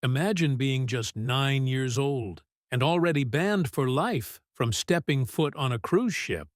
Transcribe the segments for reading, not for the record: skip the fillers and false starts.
Imagine being just 9 years old and already banned for life from stepping foot on a cruise ship.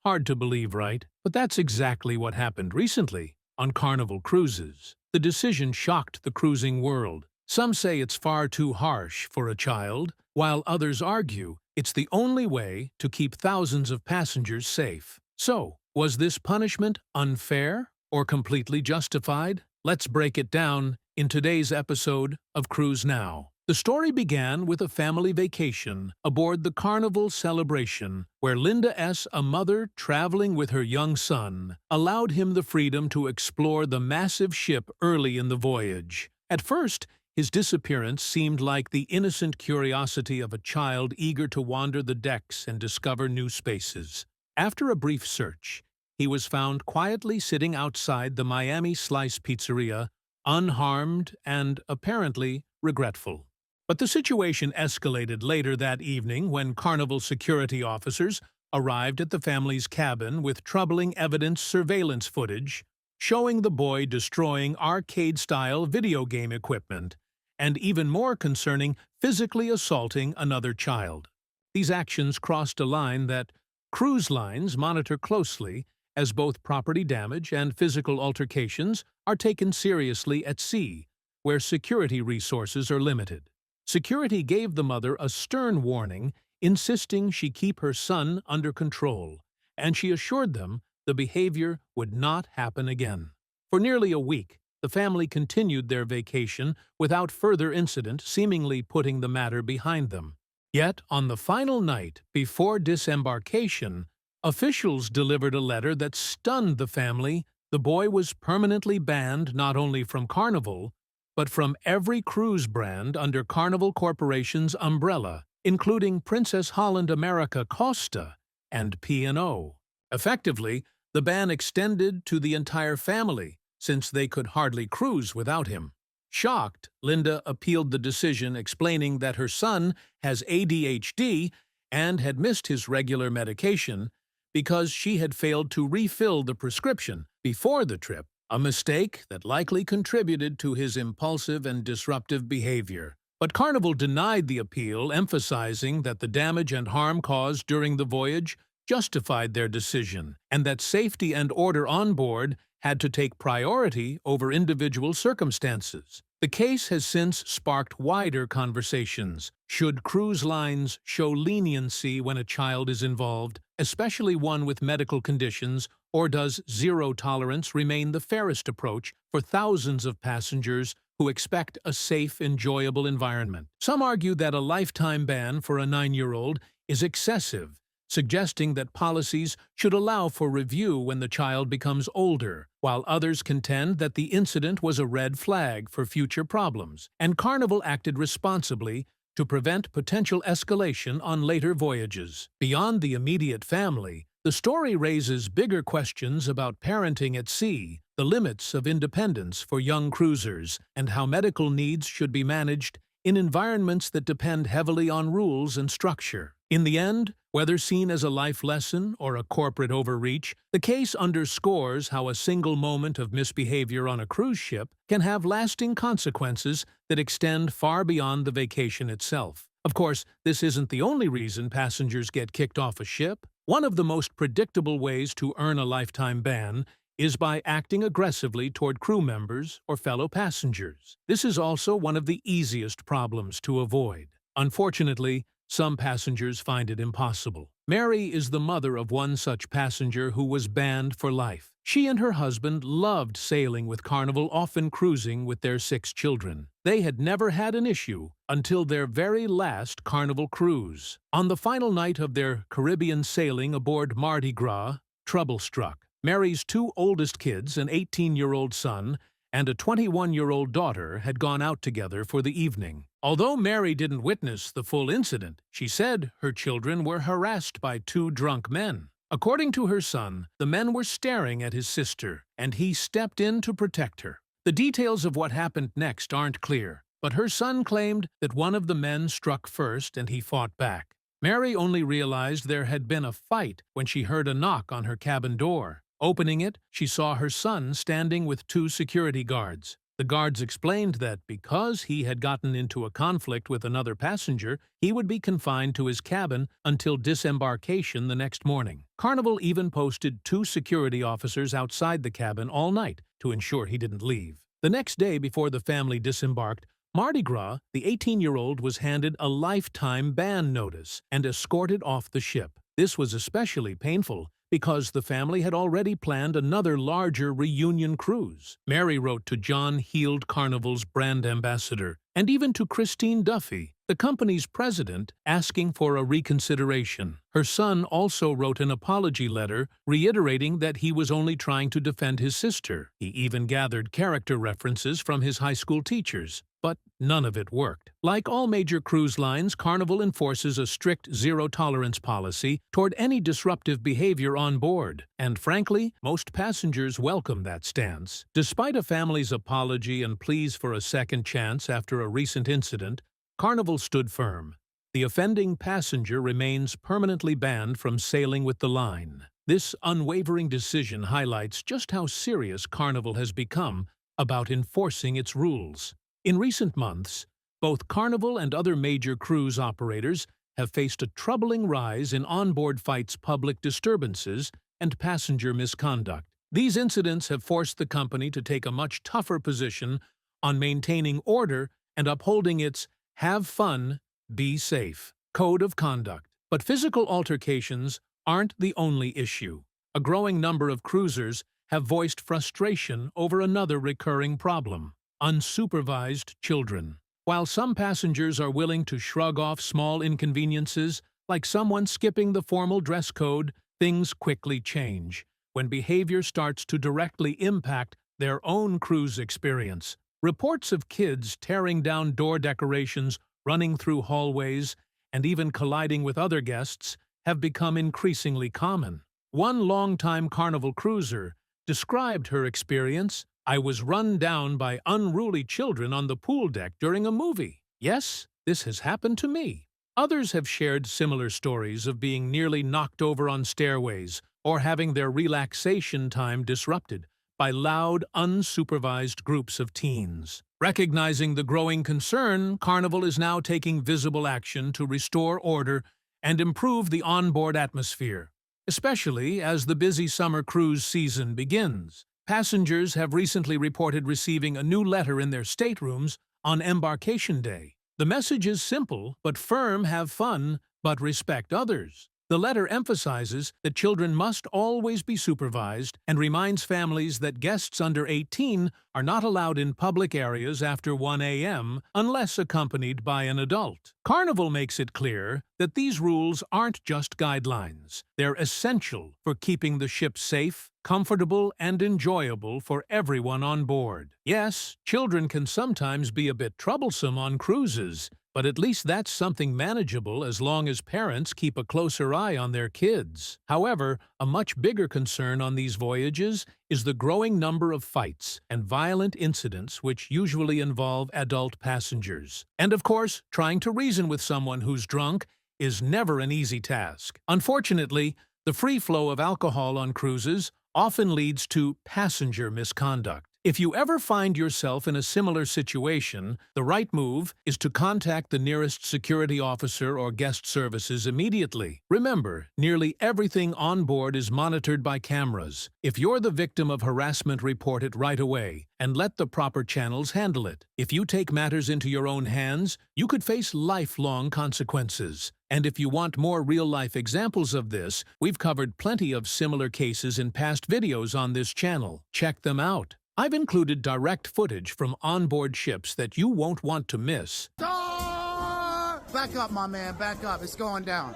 Hard to believe, right? But that's exactly what happened recently on Carnival Cruises. The decision shocked the cruising world. Some say it's far too harsh for a child, while others argue it's the only way to keep thousands of passengers safe. So, was this punishment unfair or completely justified? Let's break it down in today's episode of Cruise Now. The story began with a family vacation aboard the Carnival Celebration, where Linda S., a mother traveling with her young son, allowed him the freedom to explore the massive ship early in the voyage. At first, his disappearance seemed like the innocent curiosity of a child eager to wander the decks and discover new spaces. After a brief search, he was found quietly sitting outside the Miami Slice Pizzeria, unharmed and apparently regretful. But the situation escalated later that evening when Carnival security officers arrived at the family's cabin with troubling evidence surveillance footage showing the boy destroying arcade-style video game equipment and, even more concerning, physically assaulting another child. These actions crossed a line that cruise lines monitor closely, as both property damage and physical altercations are taken seriously at sea, where security resources are limited. Security gave the mother a stern warning, insisting she keep her son under control, and she assured them the behavior would not happen again. For nearly a week, the family continued their vacation without further incident, seemingly putting the matter behind them. Yet, on the final night before disembarkation, officials delivered a letter that stunned the family. The boy was permanently banned not only from Carnival, but from every cruise brand under Carnival Corporation's umbrella, including Princess Holland America Costa and P&O. Effectively, the ban extended to the entire family, since they could hardly cruise without him. Shocked, Linda appealed the decision, explaining that her son has ADHD and had missed his regular medication because she had failed to refill the prescription before the trip, a mistake that likely contributed to his impulsive and disruptive behavior. But Carnival denied the appeal, emphasizing that the damage and harm caused during the voyage justified their decision, and that safety and order on board had to take priority over individual circumstances. The case has since sparked wider conversations. Should cruise lines show leniency when a child is involved, especially one with medical conditions, or does zero tolerance remain the fairest approach for thousands of passengers who expect a safe, enjoyable environment? Some argue that a lifetime ban for a 9-year-old is excessive, suggesting that policies should allow for review when the child becomes older, while others contend that the incident was a red flag for future problems, and Carnival acted responsibly to prevent potential escalation on later voyages. Beyond the immediate family, the story raises bigger questions about parenting at sea, the limits of independence for young cruisers, and how medical needs should be managed in environments that depend heavily on rules and structure. In the end, whether seen as a life lesson or a corporate overreach, the case underscores how a single moment of misbehavior on a cruise ship can have lasting consequences that extend far beyond the vacation itself. Of course, this isn't the only reason passengers get kicked off a ship. One of the most predictable ways to earn a lifetime ban is by acting aggressively toward crew members or fellow passengers. This is also one of the easiest problems to avoid. Unfortunately, some passengers find it impossible. Mary is the mother of one such passenger who was banned for life. She and her husband loved sailing with Carnival, often cruising with their 6 children. They had never had an issue until their very last Carnival cruise. On the final night of their Caribbean sailing aboard Mardi Gras, trouble struck. Mary's 2 oldest kids, an 18-year-old son and a 21-year-old daughter, had gone out together for the evening. Although Mary didn't witness the full incident, she said her children were harassed by 2 drunk men. According to her son, the men were staring at his sister, and he stepped in to protect her. The details of what happened next aren't clear, but her son claimed that one of the men struck first and he fought back. Mary only realized there had been a fight when she heard a knock on her cabin door. Opening it, she saw her son standing with 2 security guards. The guards explained that because he had gotten into a conflict with another passenger, he would be confined to his cabin until disembarkation the next morning. Carnival even posted 2 security officers outside the cabin all night to ensure he didn't leave. The next day before the family disembarked, Mardi Gras, the 18-year-old, was handed a lifetime ban notice and escorted off the ship. This was especially painful because the family had already planned another larger reunion cruise. Mary wrote to John Heald, Carnival's brand ambassador, and even to Christine Duffy, the company's president, asking for a reconsideration. Her son also wrote an apology letter reiterating that he was only trying to defend his sister. He even gathered character references from his high school teachers. But none of it worked. Like all major cruise lines, Carnival enforces a strict zero-tolerance policy toward any disruptive behavior on board. And frankly, most passengers welcome that stance. Despite a family's apology and pleas for a second chance after a recent incident, Carnival stood firm. The offending passenger remains permanently banned from sailing with the line. This unwavering decision highlights just how serious Carnival has become about enforcing its rules. In recent months, both Carnival and other major cruise operators have faced a troubling rise in onboard fights, public disturbances, and passenger misconduct. These incidents have forced the company to take a much tougher position on maintaining order and upholding its "have fun, be safe" code of conduct. But physical altercations aren't the only issue. A growing number of cruisers have voiced frustration over another recurring problem: unsupervised children. While some passengers are willing to shrug off small inconveniences, like someone skipping the formal dress code, things quickly change when behavior starts to directly impact their own cruise experience. Reports of kids tearing down door decorations, running through hallways, and even colliding with other guests have become increasingly common. One longtime Carnival cruiser described her experience: "I was run down by unruly children on the pool deck during a movie. Yes, this has happened to me." Others have shared similar stories of being nearly knocked over on stairways or having their relaxation time disrupted by loud, unsupervised groups of teens. Recognizing the growing concern, Carnival is now taking visible action to restore order and improve the onboard atmosphere, especially as the busy summer cruise season begins. Passengers have recently reported receiving a new letter in their staterooms on embarkation day. The message is simple but firm: have fun, but respect others. The letter emphasizes that children must always be supervised and reminds families that guests under 18 are not allowed in public areas after 1 a.m. unless accompanied by an adult. Carnival makes it clear that these rules aren't just guidelines. They're essential for keeping the ship safe, comfortable, and enjoyable for everyone on board. Yes, children can sometimes be a bit troublesome on cruises, but at least that's something manageable as long as parents keep a closer eye on their kids. However, a much bigger concern on these voyages is the growing number of fights and violent incidents which usually involve adult passengers. And of course, trying to reason with someone who's drunk is never an easy task. Unfortunately, the free flow of alcohol on cruises often leads to passenger misconduct. If you ever find yourself in a similar situation, the right move is to contact the nearest security officer or guest services immediately. Remember, nearly everything on board is monitored by cameras. If you're the victim of harassment, report it right away and let the proper channels handle it. If you take matters into your own hands, you could face lifelong consequences. And if you want more real-life examples of this, we've covered plenty of similar cases in past videos on this channel. Check them out. I've included direct footage from onboard ships that you won't want to miss. Back up, my man, back up. It's going down.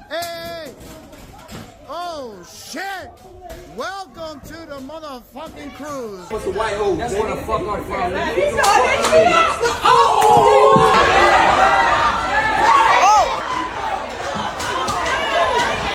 Hey! Oh, shit! Welcome to the motherfucking cruise. What's the white hole? That's where the fuck I'm from.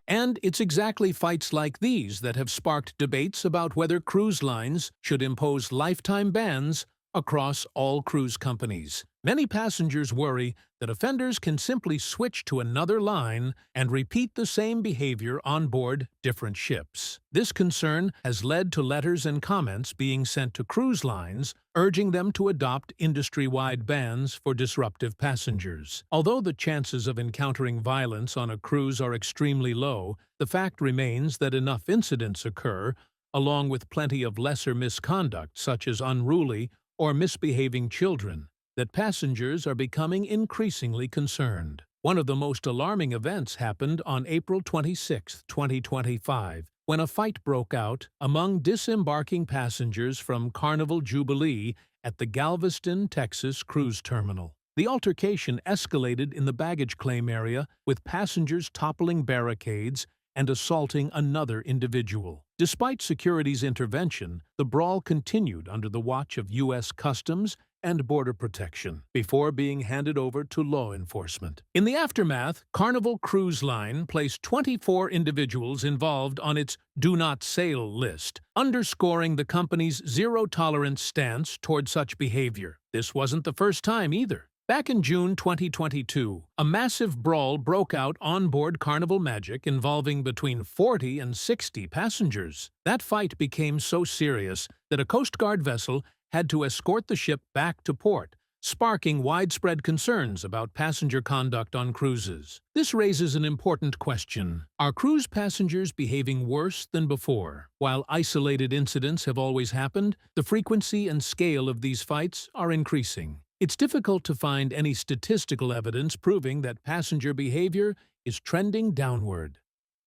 And it's exactly fights like these that have sparked debates about whether cruise lines should impose lifetime bans across all cruise companies. Many passengers worry that offenders can simply switch to another line and repeat the same behavior on board different ships. This concern has led to letters and comments being sent to cruise lines urging them to adopt industry-wide bans for disruptive passengers. Although the chances of encountering violence on a cruise are extremely low, the fact remains that enough incidents occur, along with plenty of lesser misconduct such as unruly or misbehaving children, that passengers are becoming increasingly concerned. One of the most alarming events happened on April 26, 2025, when a fight broke out among disembarking passengers from Carnival Jubilee at the Galveston, Texas cruise terminal. The altercation escalated in the baggage claim area, with passengers toppling barricades and assaulting another individual. Despite security's intervention, the brawl continued under the watch of U.S. Customs and Border Protection before being handed over to law enforcement. In the aftermath, Carnival Cruise Line placed 24 individuals involved on its Do Not Sail list, underscoring the company's zero-tolerance stance toward such behavior. This wasn't the first time either. Back in June 2022, a massive brawl broke out on board Carnival Magic involving between 40 and 60 passengers. That fight became so serious that a Coast Guard vessel had to escort the ship back to port, sparking widespread concerns about passenger conduct on cruises. This raises an important question. Are cruise passengers behaving worse than before? While isolated incidents have always happened, the frequency and scale of these fights are increasing. It's difficult to find any statistical evidence proving that passenger behavior is trending downward.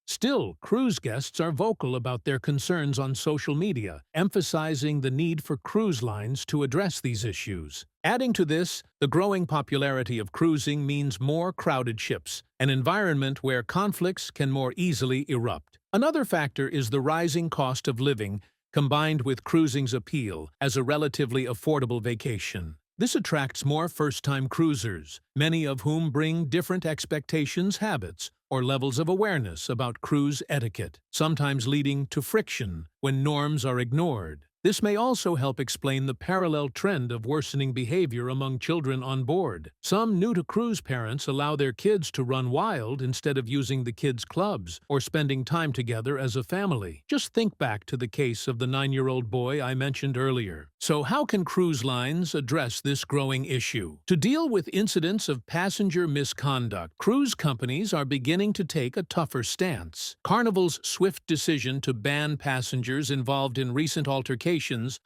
Still, cruise guests are vocal about their concerns on social media, emphasizing the need for cruise lines to address these issues. Adding to this, the growing popularity of cruising means more crowded ships, an environment where conflicts can more easily erupt. Another factor is the rising cost of living, combined with cruising's appeal as a relatively affordable vacation. This attracts more first-time cruisers, many of whom bring different expectations, habits, or levels of awareness about cruise etiquette, sometimes leading to friction when norms are ignored. This may also help explain the parallel trend of worsening behavior among children on board. Some new-to-cruise parents allow their kids to run wild instead of using the kids' clubs or spending time together as a family. Just think back to the case of the 9-year-old boy I mentioned earlier. So how can cruise lines address this growing issue? To deal with incidents of passenger misconduct, cruise companies are beginning to take a tougher stance. Carnival's swift decision to ban passengers involved in recent altercations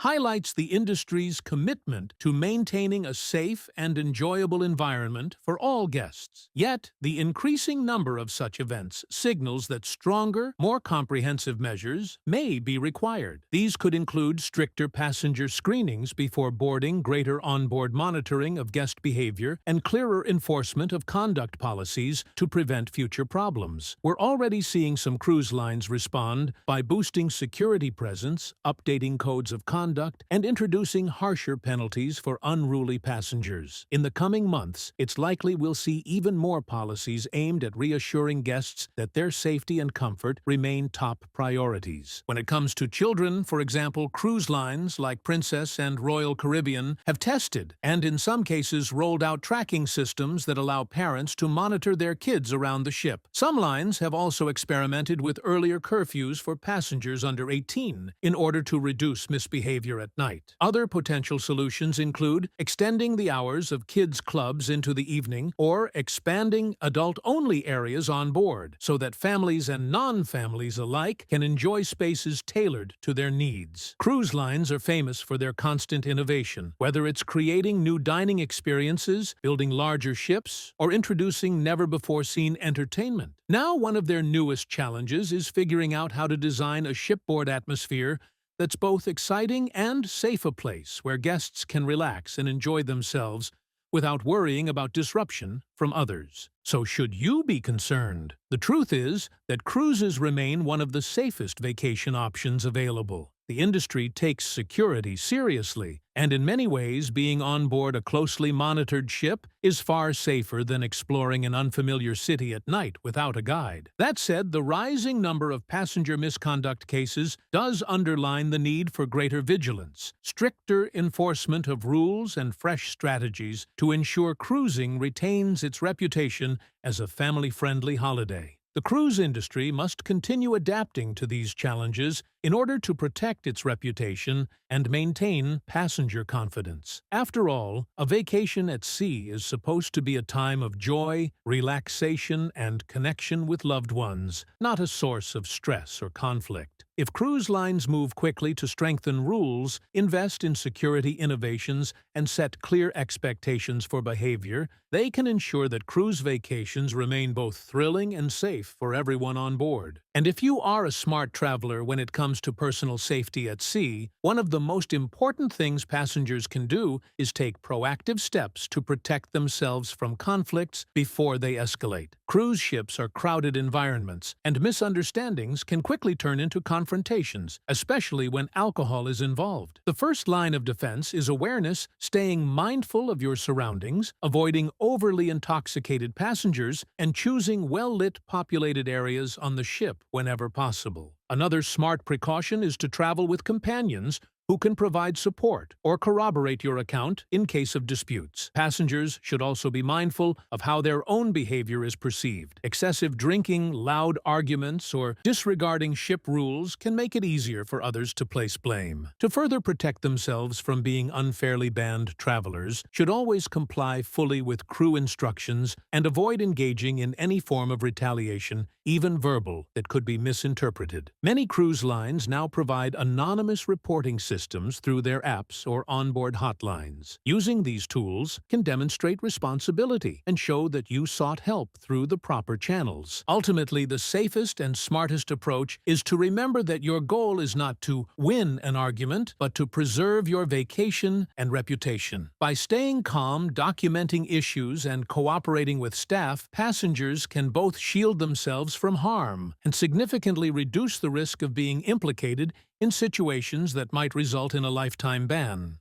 highlights the industry's commitment to maintaining a safe and enjoyable environment for all guests. Yet, the increasing number of such events signals that stronger, more comprehensive measures may be required. These could include stricter passenger screenings before boarding, greater onboard monitoring of guest behavior, and clearer enforcement of conduct policies to prevent future problems. We're already seeing some cruise lines respond by boosting security presence, updating codes of conduct, and introducing harsher penalties for unruly passengers. In the coming months, it's likely we'll see even more policies aimed at reassuring guests that their safety and comfort remain top priorities. When it comes to children, for example, cruise lines like Princess and Royal Caribbean have tested and in some cases rolled out tracking systems that allow parents to monitor their kids around the ship. Some lines have also experimented with earlier curfews for passengers under 18 in order to reduce misbehavior at night. Other potential solutions include extending the hours of kids' clubs into the evening or expanding adult-only areas on board so that families and non-families alike can enjoy spaces tailored to their needs. Cruise lines are famous for their constant innovation, whether it's creating new dining experiences, building larger ships, or introducing never-before-seen entertainment. Now, one of their newest challenges is figuring out how to design a shipboard atmosphere that's both exciting and safe, a place where guests can relax and enjoy themselves without worrying about disruption from others. So should you be concerned? The truth is that cruises remain one of the safest vacation options available. The industry takes security seriously And in many ways, being on board a closely monitored ship is far safer than exploring an unfamiliar city at night without a guide. That said, the rising number of passenger misconduct cases does underline the need for greater vigilance, stricter enforcement of rules, and fresh strategies to ensure cruising retains its reputation as a family-friendly holiday. The cruise industry must continue adapting to these challenges in order to protect its reputation and maintain passenger confidence. After all, a vacation at sea is supposed to be a time of joy, relaxation, and connection with loved ones, not a source of stress or conflict. If cruise lines move quickly to strengthen rules, invest in security innovations, and set clear expectations for behavior, they can ensure that cruise vacations remain both thrilling and safe for everyone on board. And if you are a smart traveler when it comes to personal safety at sea, one of the most important things passengers can do is take proactive steps to protect themselves from conflicts before they escalate. Cruise ships are crowded environments, and misunderstandings can quickly turn into confrontations, especially when alcohol is involved. The first line of defense is awareness, staying mindful of your surroundings, avoiding overly intoxicated passengers, and choosing well-lit, populated areas on the ship whenever possible. Another smart precaution is to travel with companions who can provide support or corroborate your account in case of disputes. Passengers should also be mindful of how their own behavior is perceived. Excessive drinking, loud arguments, or disregarding ship rules can make it easier for others to place blame. To further protect themselves from being unfairly banned, travelers should always comply fully with crew instructions and avoid engaging in any form of retaliation, even verbal, that could be misinterpreted. Many cruise lines now provide anonymous reporting systems through their apps or onboard hotlines. Using these tools can demonstrate responsibility and show that you sought help through the proper channels. Ultimately, the safest and smartest approach is to remember that your goal is not to win an argument, but to preserve your vacation and reputation. By staying calm, documenting issues, and cooperating with staff, passengers can both shield themselves from harm and significantly reduce the risk of being implicated in situations that might result in a lifetime ban.